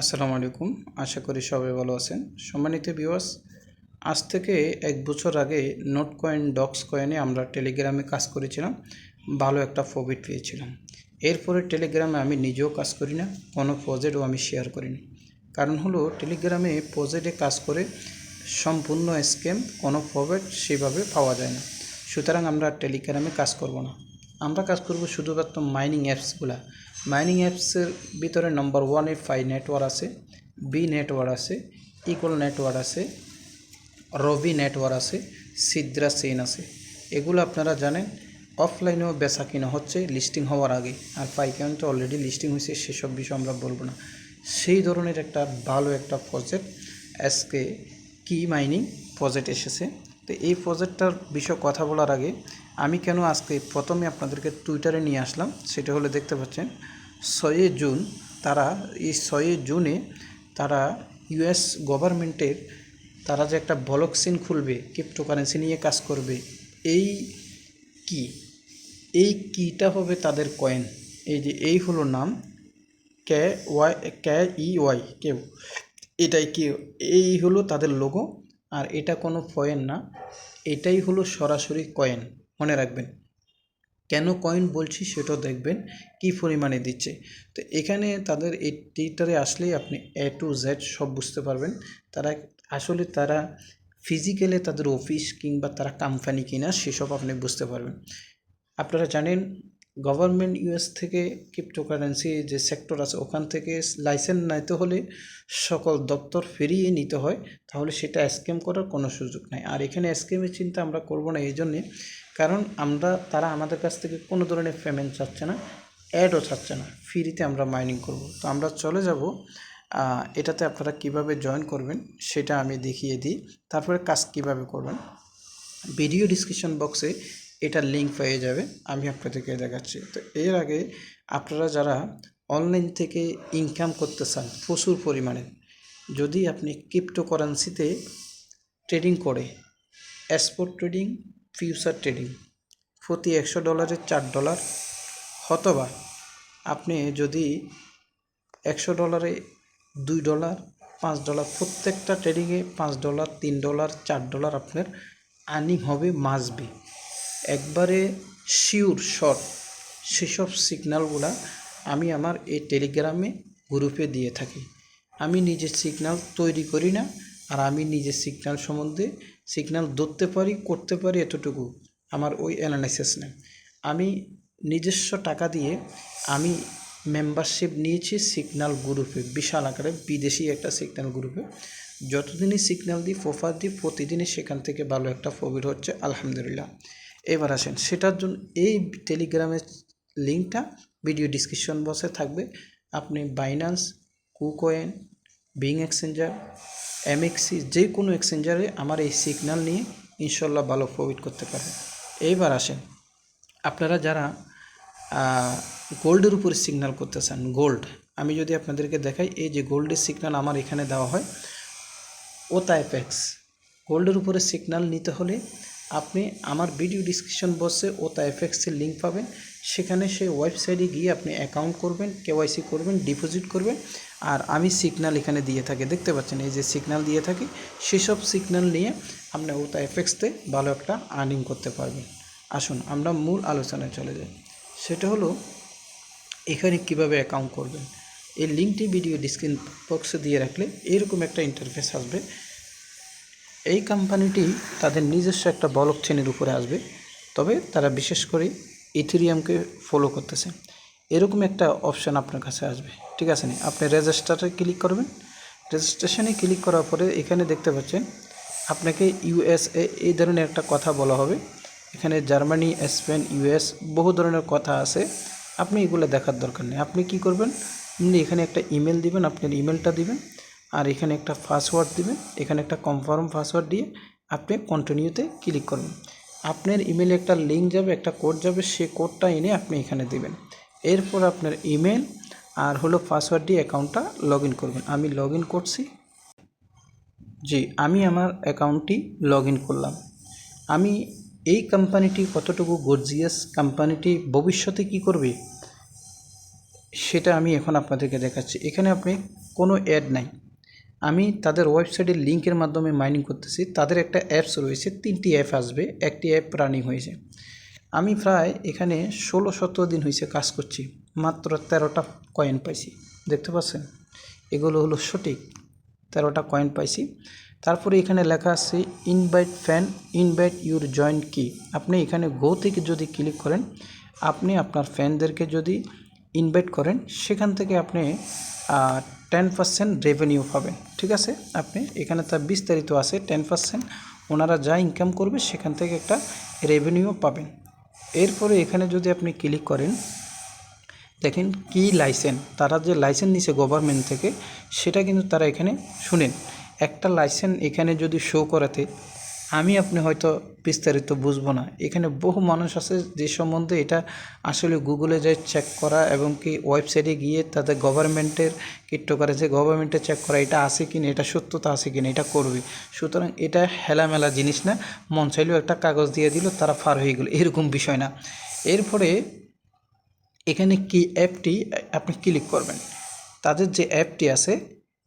আসসালামু আলাইকুম। আশা করি সবাই ভালো আছেন। সম্মানিত ভিউয়ার্স, আজ থেকে 1 বছর আগে নোট কয়েন ডক্স কয়েনে আমরা টেলিগ্রামে কাজ করেছিলাম, ভালো একটা প্রফিট পেয়েছিলাম। এরপরে টেলিগ্রামে আমি নিজেও কাজ করি না, কোনো প্রজেক্টও আমি শেয়ার করিনি। কারণ হলো টেলিগ্রামে প্রজেক্টে কাজ করে সম্পূর্ণ স্ক্যাম, কোনো প্রফিট সেভাবে পাওয়া যায় না। সুতরাং আমরা টেলিগ্রামে কাজ করব না, আমরা কাজ করব শুধুমাত্র মাইনিং অ্যাপসগুলা। মাইনিং অ্যাপসের ভিতরে নম্বর 1-এ ফাই নেটওয়ার্ক আছে, বি নেটওয়ার্ক আছে, ইকোল নেটওয়ার্ক আছে, রবি নেটওয়ার্ক আছে, সিদ্রা চেইন আছে। এগুলো আপনারা জানেন অফলাইনেও বেচা কিনা হচ্ছে লিস্টিং হওয়ার আগে, আর পাইকারি তো অলরেডি লিস্টিং হয়েছে, সেসব বিষয় আমরা বলবো না। সেই ধরনের একটা ভালো একটা প্রজেক্ট আজকে কি মাইনিং প্রজেক্ট এসেছে। তো এই প্রজেক্টটার বিষয়ে কথা বলার আগে আমি কেন আজকে প্রথমে আপনাদেরকে টুইটারে নিয়ে আসলাম, সেটা হলে দেখতে পাচ্ছেন 6 জুন এই 6 জুনে তারা ইউএস গভর্নমেন্টের তারা যে একটা ব্লকচেইন খুলবে, ক্রিপ্টোকারেন্সি নিয়ে কাজ করবে। এই কি এই কিটা হবে তাদের কয়েন। এই যে এই হলো নাম KEY কেউ, এটাই কি, এই হলো তাদের লোগো। আর এটা কোনো কয়েন না, এটাই হলো সরাসরি কয়েন। মনে রাখবেন, কেন কয়েন বলছি সেটাও দেখবেন কি পরিমাণে দিচ্ছে। তো এখানে তাদের এই টুইটারে আসলেই আপনি A to Z সব বুঝতে পারবেন। তারা ফিজিক্যালি তাদের অফিস কিংবা তারা কোম্পানি কিনা সেসব আপনি বুঝতে পারবেন। আপনারা জানেন গভর্নমেন্ট ইউএস থেকে ক্রিপ্টোকারেন্সি যে সেক্টর আছে ওখান থেকে লাইসেন্স নিতে হলে সকল দপ্তর ফিরিয়ে নিতে হয়, তাহলে সেটা স্ক্যাম করার কোনো সুযোগ নাই। আর এখানে স্ক্যামের চিন্তা আমরা করব না এই জন্যে, কারণ তারা আমাদের কাছ থেকে কোনো ধরনের পেমেন্ট চাচ্ছে না, অ্যাডও চাচ্ছে না, ফ্রিতে আমরা মাইনিং করব। তো আমরা চলে যাব এটাতে। আপনারা কিভাবে জয়েন করবেন সেটা আমি দেখিয়ে দিই, তারপরে কাজ কিভাবে করবেন। ভিডিও ডিসক্রিপশন বক্সে এটার লিঙ্ক পেয়ে যাবে, আমি আপনাদেরকে দেখাচ্ছি। তো এর আগে আপনারা যারা অনলাইন থেকে ইনকাম করতে চান প্রচুর পরিমাণে, যদি আপনি ক্রিপ্টোকারেন্সিতে ট্রেডিং করে স্পট ট্রেডিং, ফিউচার ট্রেডিং, প্রতি $100 $4, অথবা আপনি যদি $100 $2 $5, প্রত্যেকটা ট্রেডিংয়ে $5 $3 $4 আপনার আর্নিং হবে মাসবি, একবারে শিওর শর্ট। সেসব সিগন্যালগুলা আমি আমার এই টেলিগ্রামে গ্রুপে দিয়ে থাকি। আমি নিজে সিগন্যাল তৈরি করি না, আর আমি নিজে সিগন্যাল ধরতে পারি, করতে পারি, এতটুকু আমার ওই অ্যানালাইসিস নেই। আমি নিজস্ব টাকা দিয়ে আমি মেম্বারশিপ নিয়েছি সিগন্যাল গ্রুপে, বিশাল আকারে বিদেশি একটা সিগন্যাল গ্রুপে। যতদিনই সিগন্যাল দিই প্রপার দিই, প্রতিদিনই সেখান থেকে ভালো একটা প্রফিট হচ্ছে, আলহামদুলিল্লাহ। এবার আসেন সেটার জন্য এই টেলিগ্রামের লিঙ্কটা ভিডিও ডিসক্রিপশন বক্সে থাকবে। আপনি Binance, KuCoin, being exchanger, MXC যে কোনো এক্সচেঞ্জারে আমার এই সিগন্যাল নিয়ে ইনশাল্লাহ ভালো প্রফিট করতে পারবেন। এইবার আসেন আপনারা যারা গোল্ডের উপরে সিগন্যাল করতে চান, গোল্ড আমি যদি আপনাদেরকে দেখাই, এই যে গোল্ডের সিগন্যাল আমার এখানে দেওয়া হয় OTHFX। গোল্ডের উপরে সিগন্যাল নিতে হলে আপনি আমার ভিডিও ডিসক্রিপশন বক্সে OTHFX-এর লিঙ্ক পাবেন, সেখানে সেই ওয়েবসাইটে গিয়ে আপনি অ্যাকাউন্ট করবেন, KYC করবেন, ডিপোজিট করবেন। আর আমি সিগন্যাল এখানে দিয়ে থাকি, দেখতে পাচ্ছেন এই যে সিগন্যাল দিয়ে থাকি, সেসব সিগন্যাল নিয়ে আপনি OTHFX-তে ভালো একটা আর্নিং করতে পারবেন। আসুন আমরা মূল আলোচনায় চলে যাই, সেটা হলো এখানে কিভাবে অ্যাকাউন্ট করবেন। এই লিঙ্কটি ভিডিও ডিসক্রিপশন বক্সে দিয়ে রাখলে এরকম একটা ইন্টারফেস আসবে। এই কোম্পানিটি তাদের নিজস্ব একটা ব্লক চেইনের উপরে আসবে, তবে তারা বিশেষ করে ইথেরিয়ামকে ফলো করতেছে। এরকম একটা অপশান আপনার কাছে আসবে, ঠিক আছে না? আপনি রেজিস্টারে ক্লিক করবেন, রেজিস্ট্রেশনে ক্লিক করার পরে এখানে দেখতে পাচ্ছেন আপনাকে USA এই ধরনের একটা কথা বলা হবে। এখানে জার্মানি, স্পেন, US বহু ধরনের কথা আছে, আপনি এগুলো দেখার দরকার নেই। আপনি কি করবেন, এখানে একটা ইমেল দিবেন, আপনার ইমেলটা দিবেন, আর এখানে একটা পাসওয়ার্ড দিবেন, এখানে একটা কনফার্ম পাসওয়ার্ড দিয়ে আপনি কন্টিনিউতে ক্লিক করবেন। আপনার ইমেলে একটা লিঙ্ক যাবে, একটা কোড যাবে, সেই কোডটা এনে আপনি এখানে দিবেন। এরপর আপনার ইমেল আর হলো পাসওয়ার্ড দিয়ে অ্যাকাউন্টটা লগ ইন করবেন। আমি লগ ইন করছি, জি আমি আমার অ্যাকাউন্টটি লগ ইন করলাম। আমি এই কোম্পানিটি কতটুকু গর্জিয়াস, কোম্পানিটি ভবিষ্যতে কি করবে সেটা আমি এখন আপনাদেরকে দেখাচ্ছি। এখানে আপনি কোনো অ্যাড নাই। আমি তাদের ওয়েবসাইটের লিঙ্কের মাধ্যমে মাইনিং করতেছি। তাদের একটা অ্যাপস রয়েছে, 3টি অ্যাপ আসবে, একটি অ্যাপ রানিং হয়েছে। আমি প্রায় এখানে 16-17 দিন হয়েছে কাজ করছি, মাত্র 13টা কয়েন পাইছি। দেখতে পাচ্ছেন, এগুলো হলো সঠিক 13টা কয়েন পাইছি। তারপরে এখানে লেখা আছে invite fan, invite your joint কি। আপনি এখানে গো থেকে যদি ক্লিক করেন, আপনি আপনার ফ্যানদেরকে যদি ইনভাইট করেন, সেখান থেকে আপনি 10% রেভিনিউ পাবেন। ঠিক আছে, আপনি এখানে তার বিস্তারিত আছে 10%, ওনারা যা ইনকাম করবে সেখান থেকে একটা রেভিনিউ পাবেন। এরপরে এখানে যদি আপনি ক্লিক করেন, দেখেন কি লাইসেন্স, তারা যে লাইসেন্স নিছে গভর্নমেন্ট থেকে, সেটা কিন্তু তারা এখানে শুনেন একটা লাইসেন্স এখানে যদি শো করাতে আমি আপনি হয়তো বিস্তারিত বুঝবো না। এখানে বহু মানুষ আছে যে সম্বন্ধে এটা আসলে গুগলে যায় চেক করা এবং কি ওয়েবসাইটে গিয়ে তাদের গভর্নমেন্টের ক্রিপ্টোকারেন্সি গভর্নমেন্টে চেক করা এটা আছে কিনা, এটা সত্যতা আছে কিনা, এটা করবে। সুতরাং এটা হেলামেলা জিনিস না, মন চাইলেও একটা কাগজ দিয়ে দিল তারা ফার হয়ে গেল, এরকম বিষয় না। এরপরে এখানে কি অ্যাপটি আপনি ক্লিক করবেন, তাদের যে অ্যাপটি আছে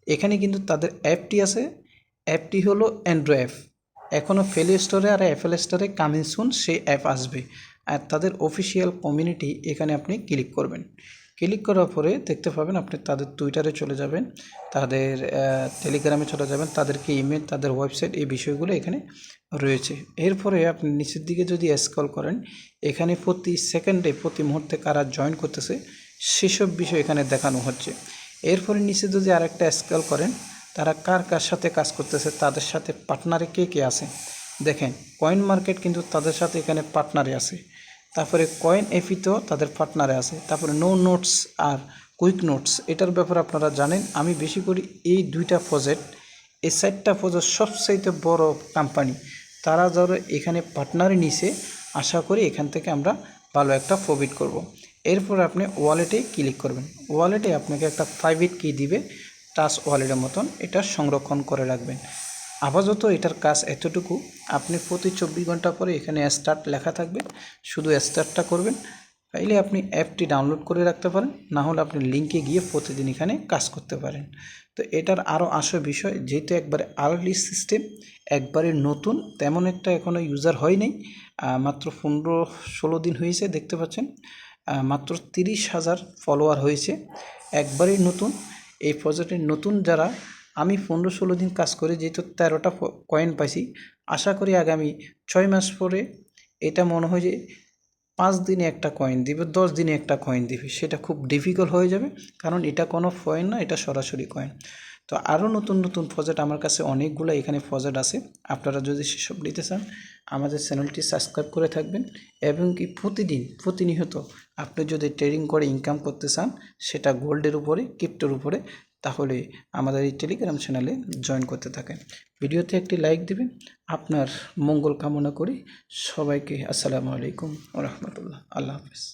এখানে কিন্তু তাদের অ্যাপটি আছে, অ্যাপটি হলো অ্যান্ড্রয়েড অ্যাপ। এখনও প্লে স্টোরে আর অ্যাপেল স্টোরে কামিং সুন সেই অ্যাপ আসবে। আর তাদের অফিসিয়াল কমিউনিটি এখানে আপনি ক্লিক করবেন। ক্লিক করার পরে দেখতে পাবেন আপনি তাদের টুইটারে চলে যাবেন, তাদের টেলিগ্রামে চলে যাবেন, তাদেরকে ইমেল, তাদের ওয়েবসাইট, এই বিষয়গুলো এখানে রয়েছে। এরপরে আপনি নিচের দিকে যদি স্ক্রল করেন, এখানে প্রতি সেকেন্ডে প্রতি মুহূর্তে কারা জয়েন করতেছে সেসব বিষয় এখানে দেখানো হচ্ছে। এরপরে নিচে যদি আরেকটা স্ক্রল করেন, তারা কার কার সাথে কাজ করতেছে, তাদের সাথে পার্টনারে কে কে আছে দেখেন। কয়েন মার্কেট কিন্তু তাদের সাথে এখানে পার্টনারে আছে। তারপরে কয়েন এফিতেও তাদের পার্টনারে আছে। তারপরে নো নোটস আর কুইক নোটস, এটার ব্যাপারে আপনারা জানেন। আমি বেশি করি এই 2টা প্রজেক্ট, এই 4টা প্রজেক্ট সবচাইতে বড় কোম্পানি, তারা ধরো এখানে পার্টনারে নিছে। আশা করি এখান থেকে আমরা ভালো একটা প্রফিট করব। এরপর আপনি ওয়ালেটে ক্লিক করবেন। ওয়ালেটে আপনাকে একটা প্রাইভেট কি দিবে, টাচ ওয়ালেটের মতন, এটা সংরক্ষণ করে রাখবেন। আপাতত এটার কাজ এতটুকু, আপনি প্রতি 24 ঘন্টা পরে এখানে স্টার্ট লেখা থাকবে, শুধু স্টার্টটা করবেন। চাইলে আপনি অ্যাপটি ডাউনলোড করে রাখতে পারেন, না হলে আপনি লিঙ্কে গিয়ে প্রতিদিন এখানে কাজ করতে পারেন। তো এটার আরও আসল বিষয়, যেহেতু একবারে আর্লি সিস্টেম, একবারে নতুন, তেমন একটা এখনও ইউজার হয় নাই, মাত্র 15-16 দিন হয়েছে। দেখতে পাচ্ছেন মাত্র 30,000 ফলোয়ার হয়েছে, একবারেই নতুন। এই প্রজেক্টের নতুন যারা, আমি 15-16 দিন কাজ করে যেহেতু 13টা কয়েন পাইছি, আশা করি আগামী 6 মাস পরে এটা মনে হয় যে 5 দিনে একটা কয়েন দিবে, 10 দিনে একটা কয়েন দিবে, সেটা খুব ডিফিকাল্ট হয়ে যাবে, কারণ এটা কোনো কয়েন না, এটা সরাসরি কয়েন। তো আরও নতুন নতুন প্রজেক্ট আমার কাছে অনেকগুলো এখানে প্রজেক্ট আছে, আপনারা যদি সেসব নিতে চান আমাদের চ্যানেলটি সাবস্ক্রাইব করে থাকবেন। এবং কি প্রতিনিয়ত আপনি যদি ট্রেডিং করে ইনকাম করতে চান, সেটা গোল্ডের উপরে, ক্রিপ্টোর উপরে, তাহলে আমাদের এই টেলিগ্রাম চ্যানেলে জয়েন করতে থাকেন। ভিডিওতে একটি লাইক দিবেন। আপনার মঙ্গল কামনা করি। সবাইকে আসসালামু আলাইকুম ওয়া রাহমাতুল্লাহ। আল্লাহ হাফেজ।